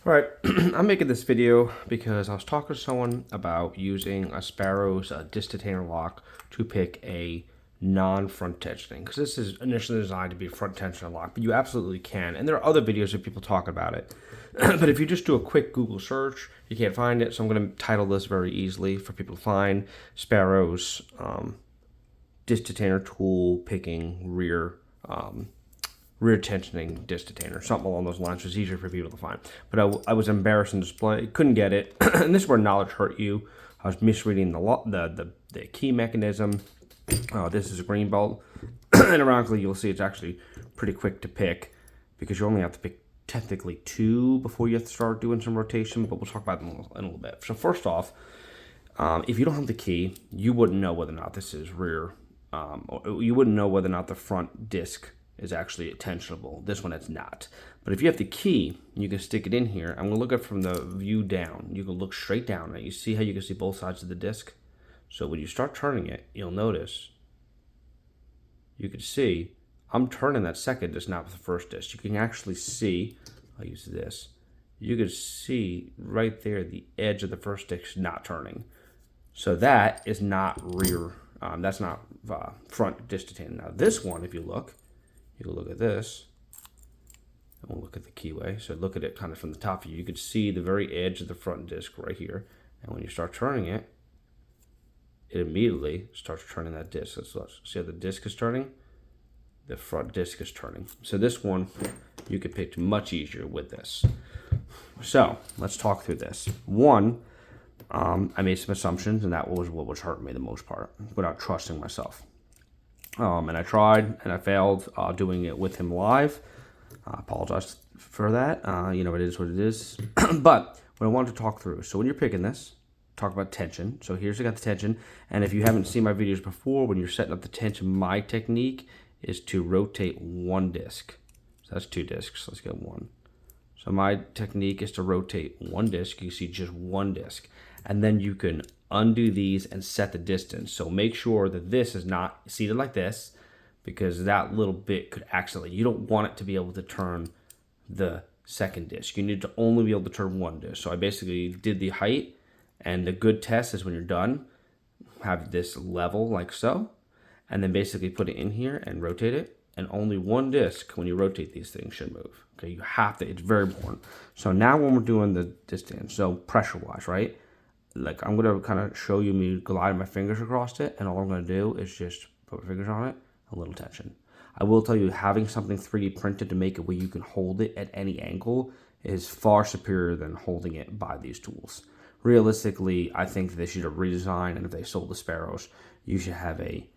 All right, I'm making this video because I was talking to someone about using a Sparrows distatainer lock to pick a non-front tensioning, because this is initially designed to be a front tensioner lock, but you absolutely can. And there are other videos of people talking about it. But if you just do a quick Google search, you can't find it. So I'm going to title this very easily for people to find: Sparrows distatainer tool picking rear tensioning distatainer, something along those lines. Was easier for people to find, but I was embarrassed in display, couldn't get it. And this is where knowledge hurt you. I was misreading the key mechanism. This is a green belt, and ironically you'll see it's actually pretty quick to pick, because you only have to pick technically 2 before you have to start doing some rotation, but we'll talk about them in a little bit. So first off, if you don't have the key, you wouldn't know whether or not this is rear, or you wouldn't know whether or not the front disc is actually tensionable. This one it's not. But if you have the key, you can stick it in here. I'm going to look at it from the view down. You can look straight down. Now you see how you can see both sides of the disc? So when you start turning it, you'll notice, you can see, I'm turning that second disc, not with the first disc. You can actually see, I'll use this, you can see right there the edge of the first disc not turning. So that is not rear, that's not front distatainer. Now this one, if you look, you can look at this, and we'll look at the keyway. So look at it kind of from the top view. You could see the very edge of the front disc right here. And when you start turning it, it immediately starts turning that disc. Let's see how the disc is turning? The front disc is turning. So this one, you could pick much easier with this. So let's talk through this. One, I made some assumptions, and that was what was hurting me the most part, without trusting myself. And I tried, and I failed doing it with him live. I apologize for that. It is what it is. But what I wanted to talk through, so when you're picking this, talk about tension. So here's I got the tension, and if you haven't seen my videos before, when you're setting up the tension, my technique is to rotate one disc. So that's 2 discs. Let's get 1. So my technique is to rotate one disc. You see just one disc, and then you can undo these and set the distance. So make sure that this is not seated like this, because that little bit could accidentally, you don't want it to be able to turn the second disc. You need to only be able to turn one disc. So I basically did the height, and the good test is when you're done, have this level like so, and then basically put it in here and rotate it, and only one disc when you rotate these things should move. Okay, you have to, it's very important. So now when we're doing the distance, so pressure wise, right? Like I'm going to kind of show you me glide my fingers across it, and all I'm going to do is just put my fingers on it, a little tension. I will tell you, having something 3D printed to make it where you can hold it at any angle is far superior than holding it by these tools. Realistically, I think they should have redesigned, and if they sold the Sparrows, you should have a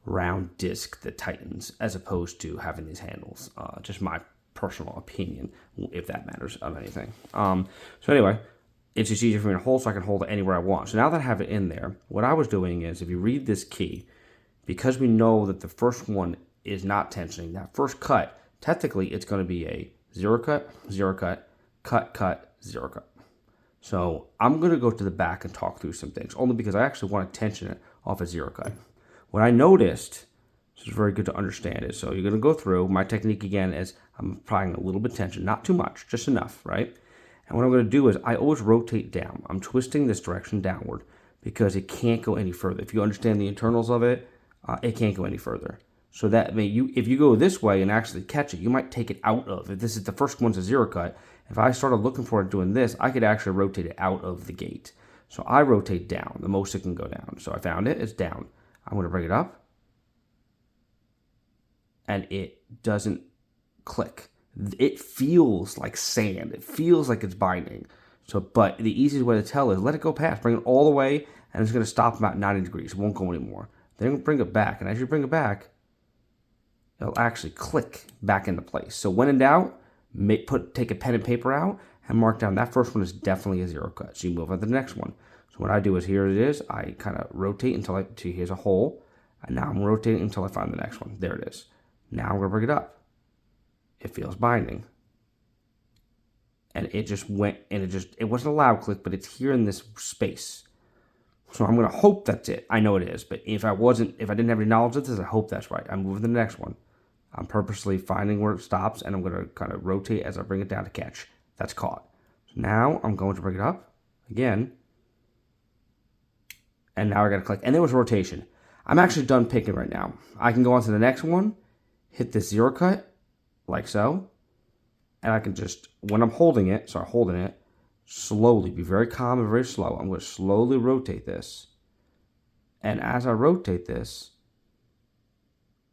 round disc that tightens as opposed to having these handles. Just my personal opinion, if that matters of anything. So anyway, it's just easier for me to hold, so I can hold it anywhere I want. So now that I have it in there, what I was doing is, if you read this key, because we know that the first one is not tensioning, that first cut, technically it's going to be a 0 cut, 0 cut, cut, cut, 0 cut. So I'm going to go to the back and talk through some things, only because I actually want to tension it off a 0 cut. What I noticed, this is very good to understand, is, so you're going to go through, my technique again is I'm applying a little bit of tension, not too much, just enough, right? And what I'm going to do is I always rotate down. I'm twisting this direction downward because it can't go any further. If you understand the internals of it, it can't go any further. So that if you go this way and actually catch it, you might take it out of. If this is the first one's a 0 cut, if I started looking for it doing this, I could actually rotate it out of the gate. So I rotate down, the most it can go down. So I found it, it's down. I'm going to bring it up, and it doesn't click. It feels like sand. It feels like it's binding. So, but the easiest way to tell is let it go past. Bring it all the way, and it's going to stop about 90 degrees. It won't go anymore. Then bring it back, and as you bring it back, it'll actually click back into place. So when in doubt, take a pen and paper out and mark down that first one is definitely a 0 cut. So you move on to the next one. So what I do is, here it is. I kind of rotate until here's a hole, and now I'm rotating until I find the next one. There it is. Now I'm going to bring it up. It feels binding. And it just went, and it wasn't a loud click, but it's here in this space. So I'm going to hope that's it. I know it is, but if I didn't have any knowledge of this, I hope that's right. I'm moving to the next one. I'm purposely finding where it stops, and I'm going to kind of rotate as I bring it down to catch. That's caught. So now I'm going to bring it up again. And now I got to click. And there was rotation. I'm actually done picking right now. I can go on to the next one, hit this zero cut, like so. And I can just, when I'm holding it, slowly, be very calm and very slow. I'm going to slowly rotate this. And as I rotate this,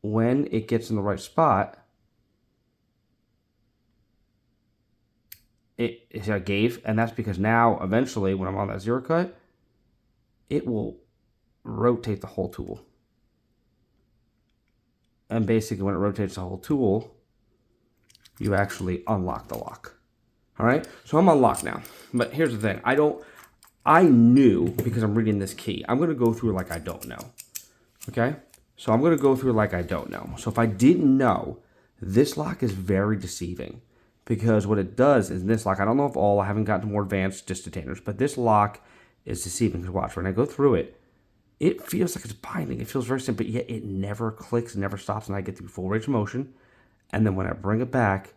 when it gets in the right spot, I gave, and that's because now, eventually, when I'm on that zero cut, it will rotate the whole tool. And basically, when it rotates the whole tool, you actually unlock the lock. All right, so I'm unlocked now. But here's the thing. I knew, because I'm reading this key, I'm going to go through like I don't know. Okay, so I'm going to go through like I don't know. So if I didn't know, this lock is very deceiving. Because what it does is this lock, I don't know if I haven't gotten to more advanced distatainers, but this lock is deceiving. Because watch, when I go through it, it feels like it's binding. It feels very simple, but yet it never clicks, never stops, and I get through full range of motion. And then when I bring it back,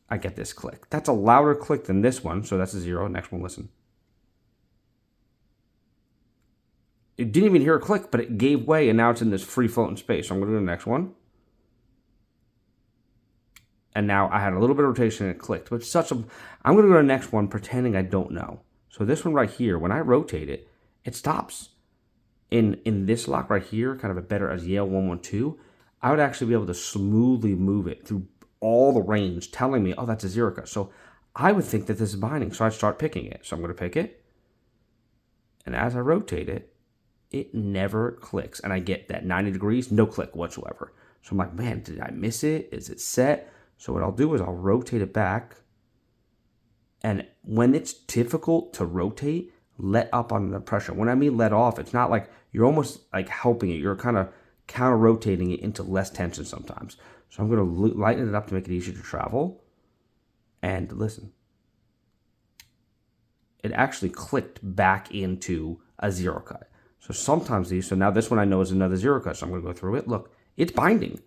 I get this click. That's a louder click than this one, so that's a 0. Next one, listen. It didn't even hear a click, but it gave way, and now it's in this free floating space. So I'm going to do the next one. And now I had a little bit of rotation and it clicked. But I'm going to go to the next one pretending I don't know. So this one right here, when I rotate it, it stops. In this lock right here, kind of a better as Yale 112, I would actually be able to smoothly move it through all the range, telling me, oh, that's a 0 cut. So I would think that this is binding. So I'd start picking it. So I'm going to pick it. And as I rotate it, it never clicks. And I get that 90 degrees, no click whatsoever. So I'm like, man, did I miss it? Is it set? So what I'll do is I'll rotate it back. And when it's difficult to rotate, let up on the pressure. When I mean let off, it's not like you're almost like helping it. You're kind of counter rotating it into less tension sometimes. So I'm going to lighten it up to make it easier to travel. And listen. It actually clicked back into a 0 cut. So sometimes so now this one I know is another 0 cut. So I'm going to go through it. Look, it's binding.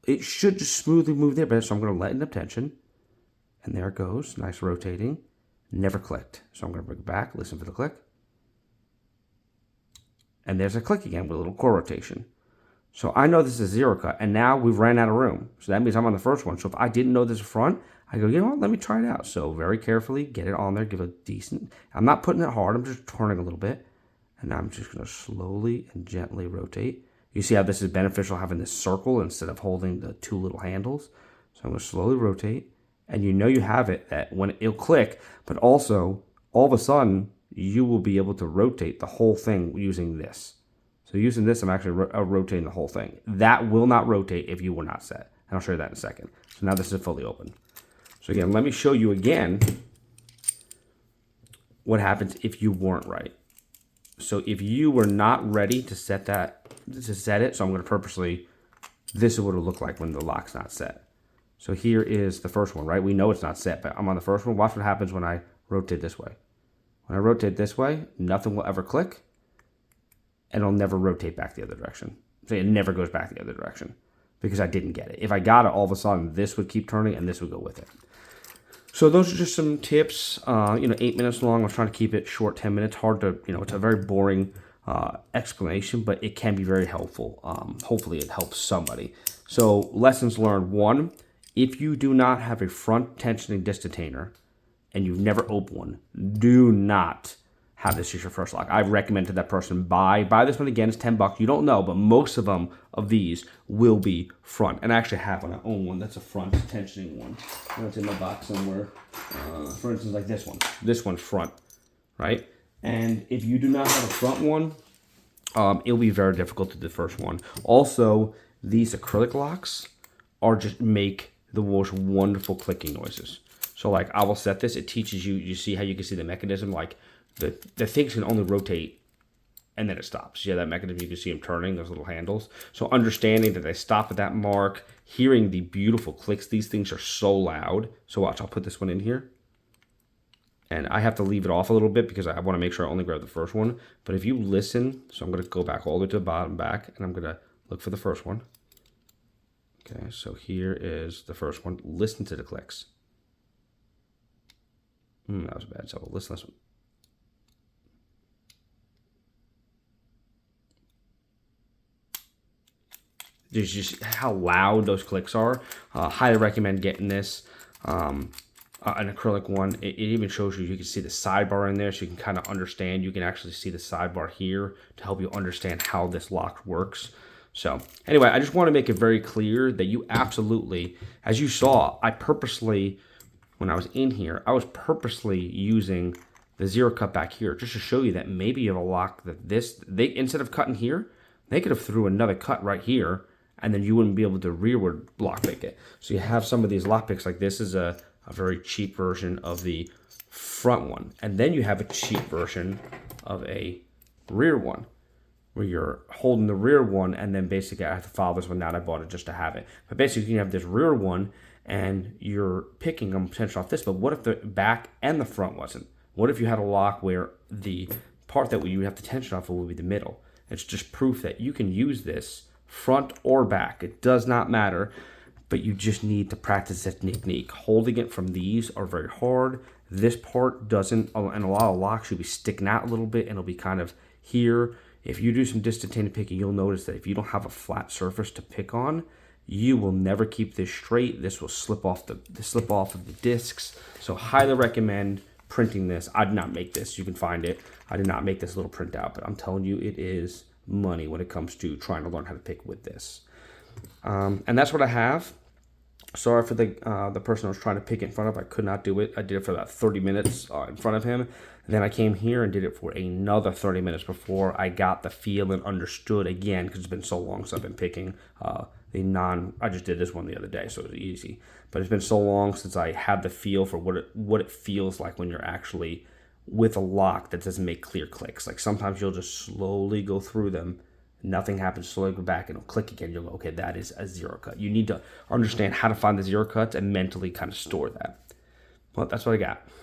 It should just smoothly move there, but so I'm going to lighten up tension. And there it goes. Nice rotating. Never clicked. So I'm going to bring it back. Listen for the click. And there's a click again with a little core rotation. So I know this is a 0 cut, and now we've ran out of room. So that means I'm on the first one. So if I didn't know this front, I go, you know what, let me try it out. So very carefully, get it on there, give a decent, I'm not putting it hard, I'm just turning a little bit. And now I'm just going to slowly and gently rotate. You see how this is beneficial having this circle instead of holding the two little handles. So I'm going to slowly rotate. And you know you have it that when it'll click, but also all of a sudden you will be able to rotate the whole thing using this. So using this, I'm actually rotating the whole thing. That will not rotate if you were not set. And I'll show you that in a second. So now this is fully open. So again, let me show you again what happens if you weren't right. So if you were not ready to set it, so I'm going to purposely, this is what it'll look like when the lock's not set. So here is the first one, right? We know it's not set, but I'm on the first one. Watch what happens when I rotate this way. When I rotate this way, nothing will ever click, and it'll never rotate back the other direction. So it never goes back the other direction because I didn't get it. If I got it, all of a sudden, this would keep turning, and this would go with it. So those are just some tips, 8 minutes long. I was trying to keep it short, 10 minutes. Hard to, it's a very boring explanation, but it can be very helpful. Hopefully it helps somebody. So lessons learned. 1, if you do not have a front tensioning distatainer and you've never opened one, do not have this as your first lock. I recommend to that person, buy this one again. It's $10. You don't know, but most of them of these will be front. And I actually have one. I own one that's a front tensioning one. It's in my box somewhere. For instance, like this one. This one's front, right? And if you do not have a front one, it'll be very difficult to do the first one. Also, these acrylic locks just make the most wonderful clicking noises. So like I will set this. It teaches you see how you can see the mechanism, like the things can only rotate and then it stops. Yeah, that mechanism, you can see them turning, those little handles. So understanding that they stop at that mark, hearing the beautiful clicks, these things are so loud. So watch, I'll put this one in here. And I have to leave it off a little bit because I want to make sure I only grab the first one. But if you listen, so I'm going to go back all the way to the bottom back, and I'm going to look for the first one. Okay, so here is the first one. Listen to the clicks. That was bad. So listen. Just how loud those clicks are. Highly recommend getting this. An acrylic one. It even shows you can see the sidebar in there, so you can kind of understand. You can actually see the sidebar here to help you understand how this lock works. So anyway, I just want to make it very clear that you absolutely, as you saw, I purposely, when I was in here, I was purposely using the zero cut back here just to show you that maybe you have a lock that they instead of cutting here, they could have threw another cut right here, and then you wouldn't be able to rearward lockpick it. So you have some of these lockpicks, like this is a very cheap version of the front one. And then you have a cheap version of a rear one, where you're holding the rear one, and then basically I have to follow this one down. I bought it just to have it. But basically you have this rear one, and you're picking a potential off this. But what if the back and the front wasn't? What if you had a lock where the part that you would have the tension off of would be the middle? It's just proof that you can use this front or back. It does not matter, but you just need to practice that technique. Holding it from these are very hard. This part doesn't, and a lot of locks should be sticking out a little bit, and it'll be kind of here. If you do some distant picking, you'll notice that if you don't have a flat surface to pick on, you will never keep this straight. This will slip off of the discs. So highly recommend printing this. I did not make this. You can find it. I did not make this little printout, but I'm telling you, it is money when it comes to trying to learn how to pick with this. And that's what I have. Sorry for the person I was trying to pick in front of. I could not do it. I did it for about 30 minutes in front of him. And then I came here and did it for another 30 minutes before I got the feel and understood again, because it's been so long since I've been picking I just did this one the other day, so it was easy. But it's been so long since I had the feel for what it feels like when you're actually with a lock that doesn't make clear clicks. Like sometimes you'll just slowly go through them. Nothing happens, slowly go back and it'll click again. You'll go, okay, that is a zero cut. You need to understand how to find the zero cuts and mentally kind of store that. Well, that's what I got.